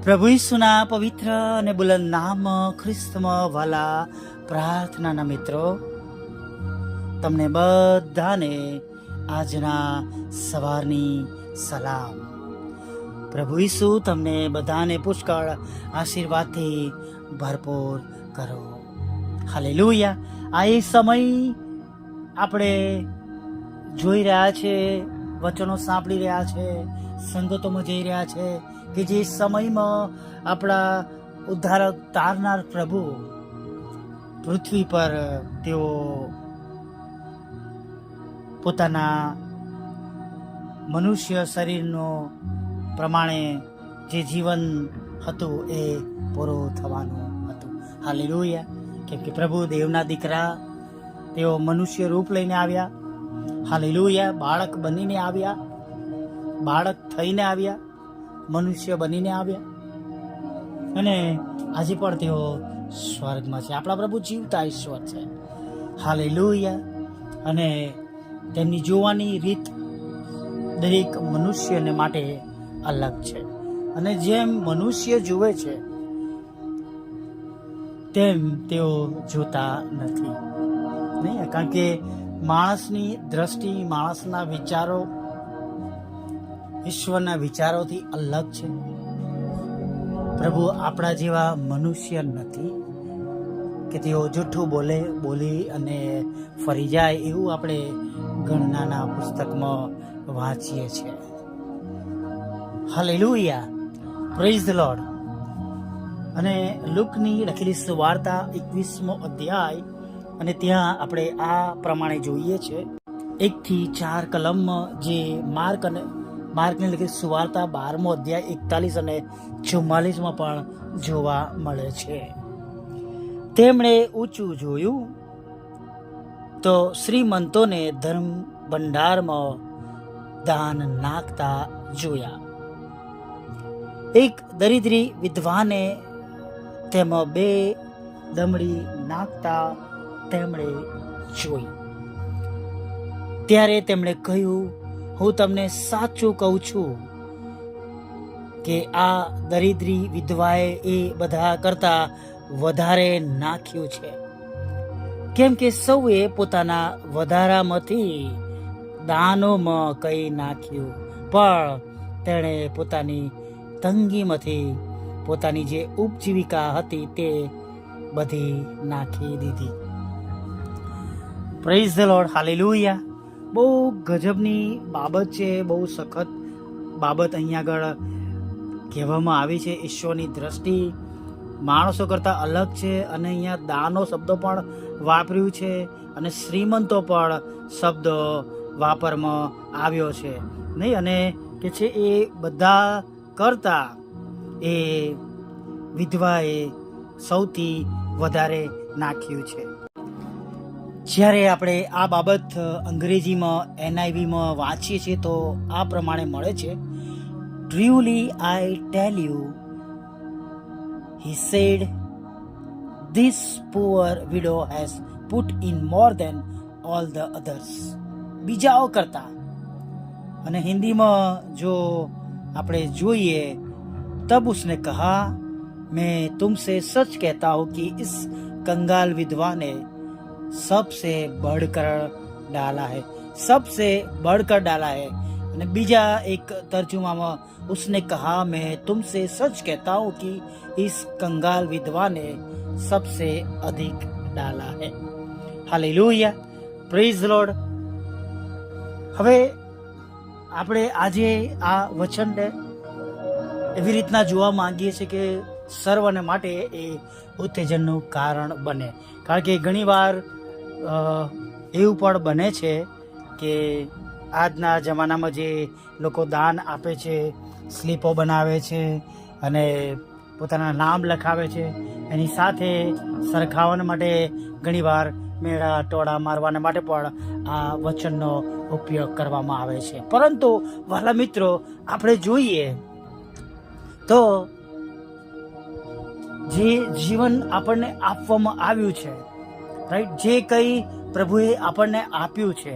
પ્રભુ ઈસુના પવિત્ર અને બુલંદ નામ ખ્રિસ્તમાં વાલા પ્રાર્થનાના મિત્રો, તમને બધાને આજના સવારની સલામ. પ્રભુ ઈસુ તમને બધાને પુષ્કળ આશીર્વાદથી ભરપૂર કરો. હાલેલુયા. આ એ સમય આપણે જોઈ રહ્યા છે, વચનો સાંભળી રહ્યા છે, સંગતોમાં જઈ રહ્યા છે કે જે સમયમાં આપણા ઉદ્ધારક તારનાર પ્રભુ પૃથ્વી પર તેઓ પોતાના મનુષ્ય શરીરનો પ્રમાણે જે જીવન હતું એ પૂરું થવાનું હતું. હાલેલુયા. કેમ કે પ્રભુ દેવના દીકરા તેઓ મનુષ્ય રૂપ લઈને આવ્યા. હાલેલુયા. બાળક બનીને આવ્યા, બાળક થઈને આવ્યા, મનુષ્ય બનીને આવ્યા અને આજે પણ તેઓ સ્વર્ગમાં છે. આપણા પ્રભુ જીવતા ઈશ્વર છે. હાલેલુયા. અને તેમની જોવાની રીત દરેક મનુષ્યને માટે અલગ છે. અને જેમ મનુષ્ય જુએ છે તેમ તેઓ જોતા નથી, નહીં? કારણ કે માણસની દ્રષ્ટિ, માણસના વિચારો ઈશ્વરના વિચારોથી અલગ છે. પ્રભુ આપણા જેવા મનુષ્ય નથી કે તેઓ જૂઠું બોલી અને ફરી જાય, એવું આપણે ગણનાના પુસ્તકમાં વાંચીએ છીએ. હાલેલુયા. Praise the lord. અને લુકની લખેલી સુવાર્તા 21મો અધ્યાય, અને ત્યાં આપણે આ પ્રમાણે જોઈએ છે 1 થી 4 કલમમાં, જે માર્કની લખેલી સુવાર્તા 12મો અધ્યાય 41 અને 44માં પણ જોવા મળે છે. તેમણે ઊંચું જોયું તો શ્રીમંતોને ધર્મ ભંડારમાં દાન નાખતા જોયા. એક દરિદ્રી વિધવાને તેમાં 2 દમડી નાખતા તેમણે જોઈ. ત્યારે તેમણે કહ્યું, હું તમને સાચું કહું છું કે આ દરિદ્રી વિધવાએ એ બધા કરતા વધારે નાખ્યું છે. કેમ કે સૌએ પોતાના વધારામાંથી દાનોમાં કંઈ નાખ્યું, પણ તેણે પોતાની તંગીમાંથી પોતાની જે ઉપજીવિકા હતી તે બધી નાખી દીધી. Praise the lord. હાલેલુયા. બહુ ગજબની બાબત છે, બહુ સખત બાબત અહીંયા આગળ કહેવામાં આવી છે. ઈશ્વરની દ્રષ્ટિ માણસો કરતાં અલગ છે. અને અહીંયા દાનો શબ્દો પણ વાપર્યું છે અને શ્રીમંતો પણ શબ્દ વાપરમાં આવ્યો છે, નહીં? અને કે છે એ બધા કરતાં એ વિધવાએ સૌથી વધારે નાખ્યું છે. જ્યારે આપણે આ બાબત અંગ્રેજીમાં NIVમાં વાંચીએ છીએ તો આ પ્રમાણે મળે છે. Truly I tell you, he said, this poor widow has put in more than all the others. બીજાઓ કરતા. અને હિન્દીમાં જો આપણે જોઈએ, तब उसने कहा, मैं तुमसे सच कहता हूँ कि इस कंगाल विधवा ने सबसे बढ़कर डाला है, सबसे बढ़कर डाला है. અને બીજા એક તર્જુમામાં उसने कहा, मैं तुमसे सच कहता हूँ कि इस कंगाल विधवा ने सबसे अधिक डाला है. हालेलुया. Praise the lord. હવે આપણે આજે આ વચનને એવી રીતના જોવા માંગીએ છીએ કે સર્વને માટે એ ઉત્તેજનનું કારણ બને. કારણ કે ઘણીવાર એવું પણ બને છે કે આજના જમાનામાં જે લોકો દાન આપે છે, સ્લીપો બનાવે છે અને પોતાના નામ લખાવે છે, એની સાથે સરખાવવા માટે ઘણીવાર મેળા ટોળા મારવાના માટે પણ આ વચનનો ઉપયોગ કરવામાં આવે છે. પરંતુ વહાલા મિત્રો, આપણે જોઈએ તો જે જીવન આપણને આપવામાં આવ્યું છે, રાઈટ, જે કંઈ પ્રભુએ આપણને આપ્યું છે,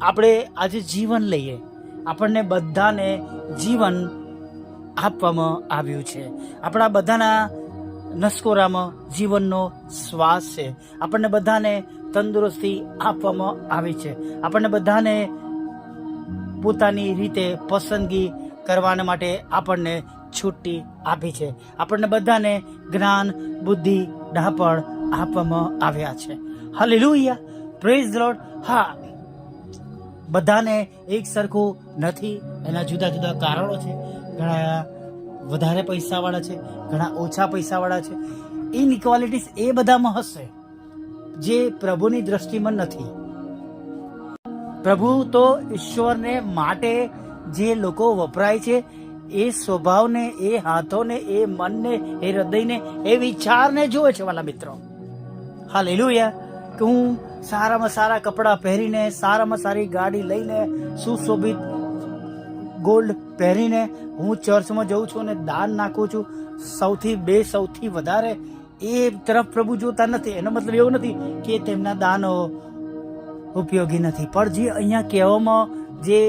આપણે આજે જીવન લઈએ, આપણને બધાને જીવન આપવામાં આવ્યું છે. આપણા બધાના નસકોરામાં જીવનનો શ્વાસ છે. આપણને બધાને તંદુરસ્તી આપવામાં આવી છે. આપણને બધાને પોતાની રીતે પસંદગી કરવાને માટે આપણને છૂટી આપી છે. આપણને બધાને જ્ઞાન, બુદ્ધિ, ડહાપણ આપવામાં આવ્યા છે. Hallelujah, praise the lord. હા, બધાને એક સરખું નથી, એના જુદા જુદા કારણો છે. ઘણા વધારે પૈસાવાળા છે, ઘણા ઓછા પૈસાવાળા છે. ઇનઇક્વાલિટીઝ એ બધામાં હશે જે પ્રભુની દ્રષ્ટિમાં નથી. પ્રભુ તો ઈશ્વરને માટે જે લોકો વપરાય છે એ સ્વભાવને, એ હાથોને, એ મનને, એ હૃદયને, એ વિચારને જોવે છે વાલા મિત્રો. હાલેલુયા. કે હું સારામાં સારા કપડાં પહેરીને, સારામાં સારી ગાડી લઈને, સુશોભિત ગોલ્ડ પહેરીને હું ચર્ચમાં જઉં છું અને દાન નાખું છું, સૌથી વધારે, એ તરફ પ્રભુ જોતા નથી. એનો મતલબ એવો નથી કે તેમના દાનો ઉપયોગી નથી, પણ જે અહીંયા કહેવામાં જે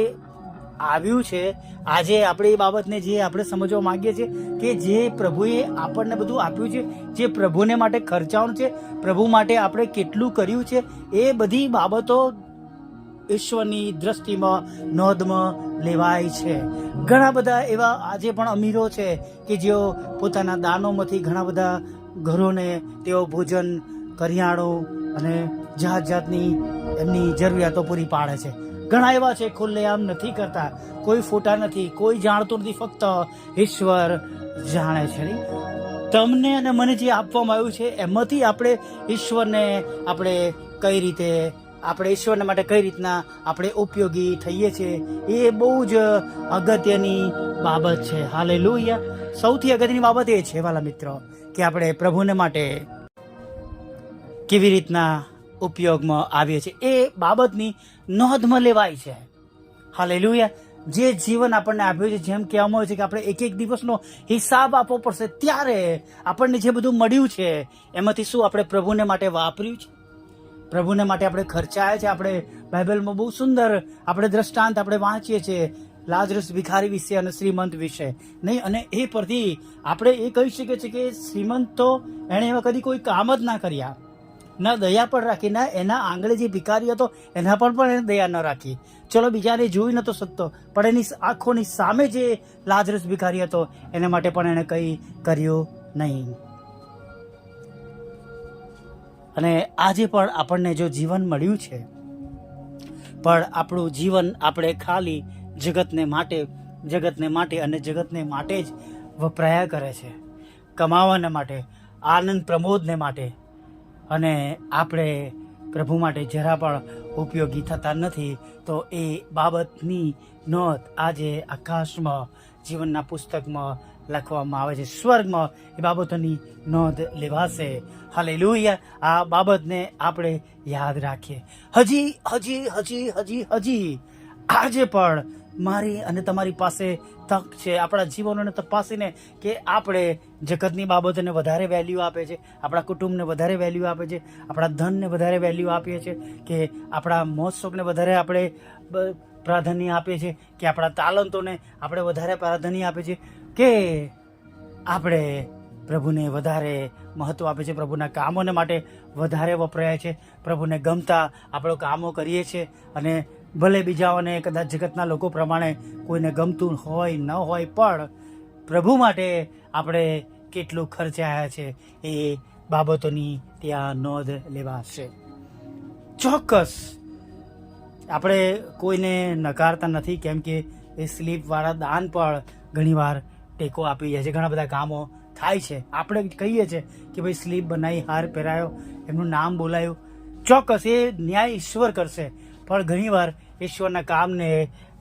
આવ્યું છે, આજે આપણે એ બાબતને જે આપણે સમજવા માંગીએ છીએ કે જે પ્રભુએ આપણને બધું આપ્યું છે, જે પ્રભુને માટે ખર્ચાવાનું છે, પ્રભુ માટે આપણે કેટલું કર્યું છે, એ બધી બાબતો ઈશ્વરની દ્રષ્ટિમાં નોંધમાં લેવાય છે. ઘણા બધા એવા આજે પણ અમીરો છે કે જેઓ પોતાના દાનોમાંથી ઘણા બધા ઘરોને તેઓ ભોજન, કરિયાણું અને જાતની એમની જરૂરિયાતો પૂરી પાડે છે. ઘણા એવા છે ખુલ્લેઆમ નથી કરતા, કોઈ ફોટા નથી, કોઈ જાણતું નથી, ફક્ત ઈશ્વર જાણે છે. તમને અને મને જે આપવામાં આવ્યું છે એમાંથી આપણે ઈશ્વરને આપણે કઈ રીતે, આપણે ઈશ્વરના માટે કઈ રીતના આપણે ઉપયોગી થઈએ છીએ, એ બહુ જ અગત્યની બાબત છે. હાલેલુયા. સૌથી અગત્યની બાબત એ છે વાલા મિત્રો કે આપણે પ્રભુને માટે કેવી રીતના ઉપયોગમાં આવીએ છીએ, એ બાબતની નોંધમાં લેવાય છે. હાલેલુયા. જે જીવન આપણને આપ્યું છે, જેમ કહેવામાં આવે છે કે આપણે એક એક દિવસનો હિસાબ આપવો પડશે, ત્યારે આપણને જે બધું મળ્યું છે એમાંથી શું આપણે પ્રભુને માટે વાપર્યું છે, પ્રભુને માટે આપણે ખર્ચાયા છે. આપણે બાઇબલમાં બહુ સુંદર આપણે દ્રષ્ટાંત આપણે વાંચીએ છીએ લાજરસ ભિખારી વિશે અને શ્રીમંત વિશે, નહીં? અને એ પરથી આપણે એ કહી શકીએ છીએ કે શ્રીમંત તો એણે એવા કદી કોઈ કામ જ ના કર્યા, ના દયા પણ રાખી, ના એના આંગળે જે ભિખારી હતો એના પર પણ એને દયા ન રાખી. ચલો, બીજાને જોઈ નતો શકતો, પણ એની આંખોની સામે જે લાજરસ ભિખારી હતો એના માટે પણ એણે કંઈ કર્યું નહીં. અને આજે પણ આપણને જો જીવન મળ્યું છે, પણ આપણું જીવન આપણે ખાલી જગતને માટે અને જગતને માટે જ વપરાયા કરે છે, કમાવાને માટે, આનંદ પ્રમોદને માટે, અને આપણે પ્રભુ માટે જરા પણ ઉપયોગી થતા નથી. તો એ બાબતની નોંધ આજે આકાશમાં, જીવનના પુસ્તકમાં લખવામાં આવે છે. સ્વર્ગમાં એ બાબતોની નોંધ લેવાશે. હાલેલુયા. આ બાબતને આપણે યાદ રાખીએ. હજી આજે પણ મારી અને તમારી પાસે તક છે આપણા જીવનોને તપાસીને કે આપણે જગતની બાબતોને વધારે વેલ્યુ આપે છે, આપણા કુટુંબને વધારે વેલ્યુ આપે છે, આપણા ધનને વધારે વેલ્યુ આપીએ છીએ, કે આપણા મોજશોખને વધારે આપણે પ્રાધાન્ય આપીએ છીએ, કે આપણા તાલંતોને આપણે વધારે પ્રાધાન્ય આપીએ છીએ, કે આપણે પ્રભુને વધારે મહત્વ આપે છે, પ્રભુના કામોને માટે વધારે વપરાય છે, પ્રભુને ગમતા આપણે કામો કરીએ છીએ. અને ભલે બીજાઓને કદાચ જગતના લોકો પ્રમાણે કોઈને ગમતું હોય ન હોય, પણ પ્રભુ માટે આપણે કેટલું ખર્ચાયા છે એ બાબતોની ત્યાં નોંધ લેવાશે. ચોક્કસ આપણે કોઈને નકારતા નથી, કેમ કે એ સ્લીપવાળા દાન પણ ઘણીવાર ટેકો આપી જાય છે. ઘણા બધા કામો થાય છે, આપણે કહીએ છીએ કે ભાઈ સ્લીપ બનાવી, હાર પહેરાયો, એમનું નામ બોલાયું. ચોક્કસ એ ન્યાય ઈશ્વર કરશે, પણ ઘણીવાર ઈશ્વરના કામને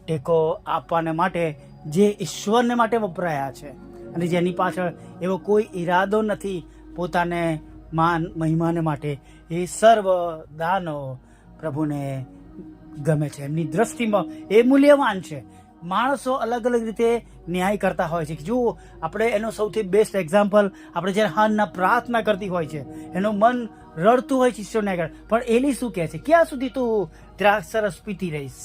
ટેકો આપવાને માટે જે ઈશ્વરને માટે વપરાયા છે અને જેની પાછળ એવો કોઈ ઈરાદો નથી પોતાને માન મહિમાને માટે, એ સર્વ દાનો પ્રભુને ગમે છે, એમની દ્રષ્ટિમાં એ મૂલ્યવાન છે. માણસો અલગ અલગ રીતે ન્યાય કરતા હોય છે. જો આપણે એનો સૌથી બેસ્ટ એક્ઝામ્પલ, આપણે જ્યારે હાનના પ્રાર્થના કરતી હોય છે, એનું મન રડતું હોય છે ઈશ્વરને આગળ, પણ એલી શું કહે છે, ક્યાં સુધી તું દ્રાક્ષરસ પીતી રહીશ?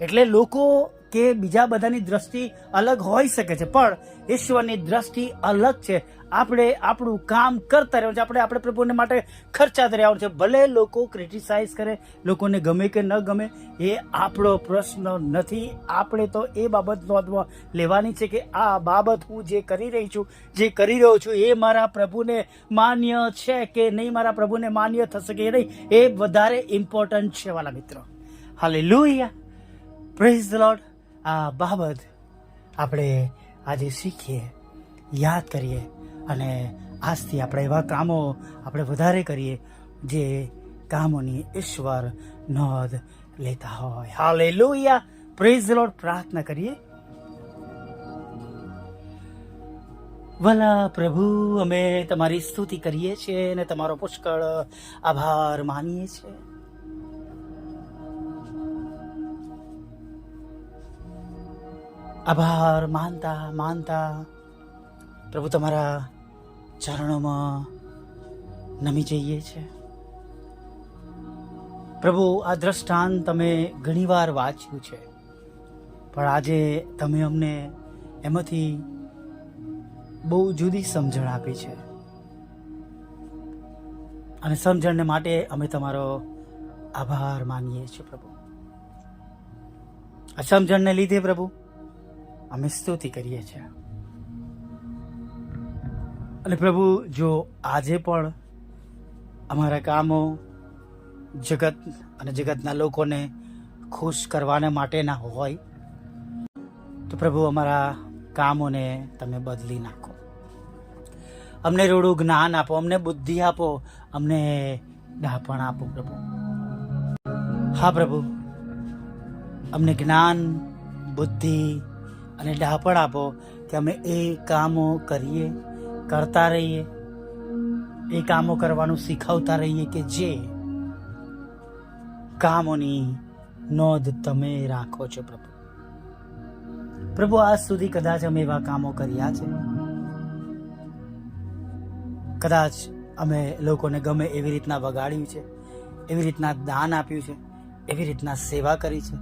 એટલે લોકો કે બીજા બધાની દ્રષ્ટિ અલગ હોઈ શકે છે, પણ ઈશ્વરની દ્રષ્ટિ અલગ છે. આપણે આપણું કામ કરતા રહેવું છે, આપણે પ્રભુને માટે ખર્ચાતા રહેવાનું છે. ભલે લોકો ક્રિટિસાઇઝ કરે, લોકોને ગમે કે ન ગમે, એ આપણો પ્રશ્ન નથી. આપણે તો એ બાબત નોંધવા લેવાની છે કે આ બાબત હું જે કરી રહી છું, જે કરી રહ્યો છું, એ મારા પ્રભુને માન્ય છે કે નહીં, મારા પ્રભુને માન્ય થશે કે નહીં, એ વધારે ઇમ્પોર્ટન્ટ છે વાલા મિત્રો. Hallelujah, praise the lord. આ બાબત આપણે આજે શીખીએ, યાદ કરીએ, અને આજથી આપણે એવા કામો આપણે વધારે કરીએ જે કામોની ઈશ્વર નોંધ લેતા હોય. Hallelujah, praise the lord. પ્રાર્થના કરીએ. ભલા પ્રભુ, અમે તમારી સ્તુતિ કરીએ છીએ અને તમારો પુષ્કળ આભાર માનીએ છીએ. આભાર માનતા પ્રભુ તમારા ચરણોમાં નમી જઈએ છે. પ્રભુ, આ દ્રષ્ટાંત તમે ઘણીવાર વાંચ્યું છે, પણ આજે તમે અમને એમાંથી બહુ જુદી સમજણ આપી છે, અને સમજણને માટે અમે તમારો આભાર માનીએ છીએ પ્રભુ. આ સમજણને લીધે પ્રભુ અમે સ્તુતિ કરીએ છીએ. અને પ્રભુ, જો આજે પણ અમારા કામો જગત અને જગતના લોકોને ખુશ કરવાને માટેના હોય તો પ્રભુ અમારા કામોને તમે બદલી નાખો. અમને રૂડું જ્ઞાન આપો, અમને બુદ્ધિ આપો, અમને ડહાપણ આપો પ્રભુ. હા પ્રભુ, અમને જ્ઞાન, બુદ્ધિ અને ડહાપણ આપો કે અમે એ કામો કરીએ, કરતા રહીએ, એ કામો કરવાનું શીખવતા રહીએ કે જે કામોની નોંધ તમે રાખો છો પ્રભુ. પ્રભુ, આજ સુધી કદાચ અમે એવા કામો કર્યા છે, કદાચ અમે લોકોને ગમે એવી રીતના વગાડ્યું છે, એવી રીતના દાન આપ્યું છે, એવી રીતના સેવા કરી છે,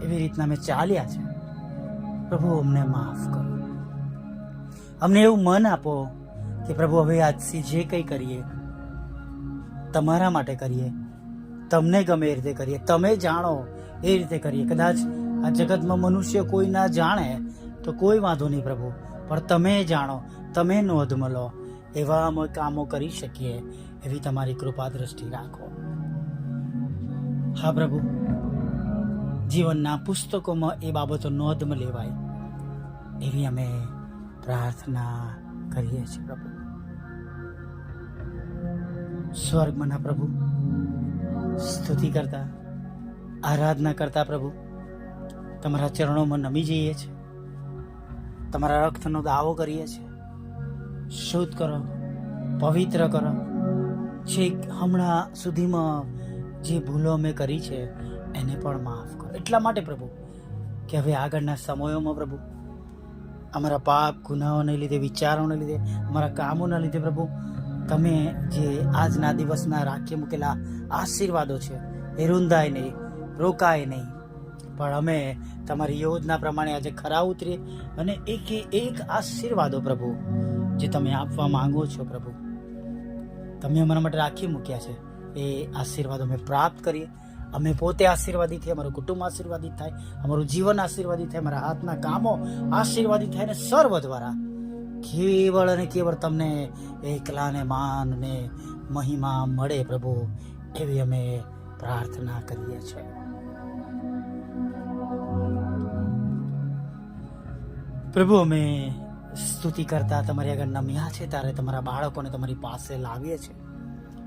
એવી રીતના અમે ચાલ્યા છે. પ્રભુ, અમને માફ કરો. અમને એવું મન આપો કે પ્રભુ, હવે આજથી જે કંઈ કરીએ તમારા માટે કરીએ, તમને ગમે એ રીતે કરીએ, તમે જાણો એ રીતે કરીએ. કદાચ આ જગતમાં મનુષ્ય કોઈ ના જાણે તો કોઈ વાંધો નહીં પ્રભુ, પણ તમે જાણો, તમે નોંધ મળો, એવા અમે કામો કરી શકીએ એવી તમારી કૃપા દ્રષ્ટિ રાખો. હા પ્રભુ, જીવનના પુસ્તકોમાં એ બાબતો નોંધમાં લેવાય એવી અમે પ્રાર્થના કરીએ છીએ પ્રભુ. સ્વર્ગમાંના પ્રભુ, સ્તુતિ કરતા, આરાધના કરતા પ્રભુ, તમારા ચરણોમાં નમી જઈએ છીએ, તમારા રક્તનો દાવો કરીએ છીએ. શુદ્ધ કરો, પવિત્ર કરો. છેક હમણાં સુધીમાં જે ભૂલો મેં કરી છે એને પણ માફ કરો. એટલા માટે પ્રભુ કે હવે આગળના સમયોમાં પ્રભુ અમારા પાપ ગુનાઓને લીધે, વિચારોને લીધે, અમારા કામોના લીધે પ્રભુ, તમે જે આજના દિવસના રાખી મૂકેલા આશીર્વાદો છે એ રૂંધાય નહીં, રોકાય નહીં, પણ અમે તમારી યોજના પ્રમાણે આજે ખરા ઉતરીએ અને એકે એક આશીર્વાદો પ્રભુ જે તમે આપવા માંગો છો પ્રભુ, તમે અમારા માટે રાખી મૂક્યા છે, એ આશીર્વાદો અમે પ્રાપ્ત કરીએ. અમે પોતે આશીર્વાદિત થાય, અમારું કુટુંબ આશીર્વાદિત થાય, અમારું જીવન આશીર્વાદિત થાય, અમારા હાથના કામો આશીર્વાદિત થાય, ને સર્વ દ્વારા કેવળ અને કેવળ તમને એકલાને માન ને મહિમા મળે પ્રભુ, એવી અમે પ્રાર્થના કરીએ છીએ. પ્રભુ, અમે સ્તુતિ કરતા તમારી આગળ નમ્યા છે ત્યારે તમારા બાળકોને તમારી પાસે લાવીએ છીએ.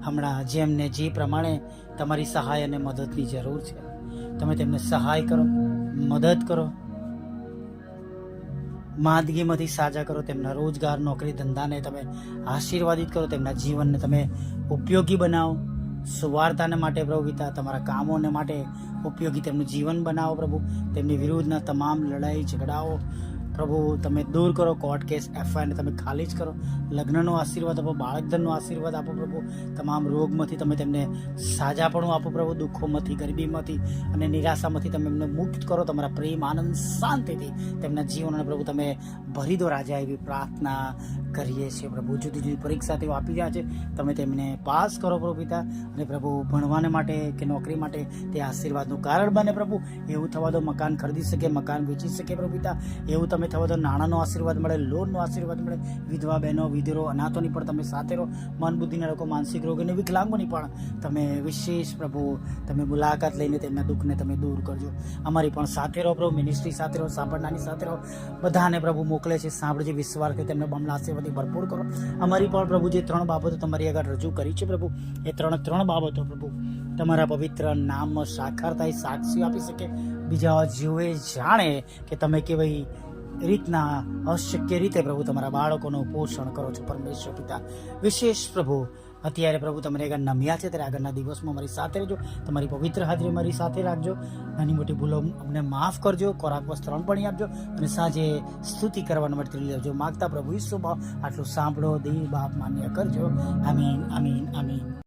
હમણાં જેમને જે પ્રમાણે તમારી સહાય અને મદદની જરૂર છે, તમે તેમને સહાય કરો, મદદ કરો, માંદગીમાંથી સાજા કરો, તેમના રોજગાર, નોકરી, ધંધાને તમે આશીર્વાદિત કરો, તેમના જીવનને તમે ઉપયોગી બનાવો, સુવાર્તાને માટે પ્રભુ પિતા, તમારા કામોને માટે ઉપયોગી તેમનું જીવન બનાવો પ્રભુ. તેમની વિરુદ્ધના તમામ લડાઈ ઝઘડાઓ પ્રભુ તમે દૂર કરો કોર્ટ કેસ એફઆઈઆરને તમે ખાલી જ કરો. લગ્નનો આશીર્વાદ આપો, બાળકધનનો આશીર્વાદ આપો પ્રભુ. તમામ રોગમાંથી તમે તેમને સાજાપણું આપો પ્રભુ, દુઃખોમાંથી, ગરીબીમાંથી અને નિરાશામાંથી તમે એમને મુક્ત કરો. તમારા પ્રેમ, આનંદ, શાંતિથી તેમના જીવનને પ્રભુ તમે ભરી દો રાજા, એવી પ્રાર્થના કરીએ છીએ પ્રભુ. જુદી જુદી પરીક્ષા તેઓ આપી રહ્યા છે, તમે તેમને પાસ કરો પ્રભુ પિતા. અને પ્રભુ ભણવાને માટે કે નોકરી માટે તે આશીર્વાદનું કારણ બને પ્રભુ. એવું થવા દો મકાન ખરીદી શકે, મકાન વેચી શકે પ્રભુ પિતા. એવું તમે થવા દો નાણાંનો આશીર્વાદ મળે, લોનનો આશીર્વાદ મળે. વિધવા બહેનો, વિધરો, અનાથોની પણ તમે સાથે રહો. મન બુદ્ધિના લોકો, માનસિક રોગ અને વિકલાંગોની પણ તમે વિશેષ પ્રભુ તમે મુલાકાત લઈને તેમના દુઃખને તમે દૂર કરજો. અમારી પણ સાથે રહો પ્રભુ, મિનિસ્ટ્રી સાથે રહો, સાંભળનાની સાથે રહો. બધાને પ્રભુ મોકલે છે સાંભળજે, વિશ્વાસ કરી તેમને બમણા આશીર્વાદથી ભરપૂર કરો. અમારી પણ પ્રભુ જે 3 બાબતો તમારી આગળ રજૂ કરી છે પ્રભુ, એ 3 બાબતો પ્રભુ તમારા પવિત્ર નામમાં સાકાર થાય, સાક્ષી આપી શકે. બીજા જીવે જાણે કે તમે કેવી રીતના અશક્ય રીતે પ્રભુ તમારા બાળકોનું પોષણ કરો છો પરમેશ્વર પિતા. વિશેષ પ્રભુ અત્યારે પ્રભુ તમારે આગળ નમ્યા છે, ત્યારે આગળના દિવસમાં મારી સાથે રહેજો. તમારી પવિત્ર હાજરી મારી સાથે રાખજો. નાની મોટી ભૂલો અમને માફ કરજો. ખોરાક વસ્ત્ર પણ આપજો અને સાંજે સ્તુતિ કરવાનું માટે લેજો. માગતા પ્રભુ ઈસુ આટલું સાંભળો, દેવ બાપ માન્ય કરજો. આમીન, આમીન, આમીન.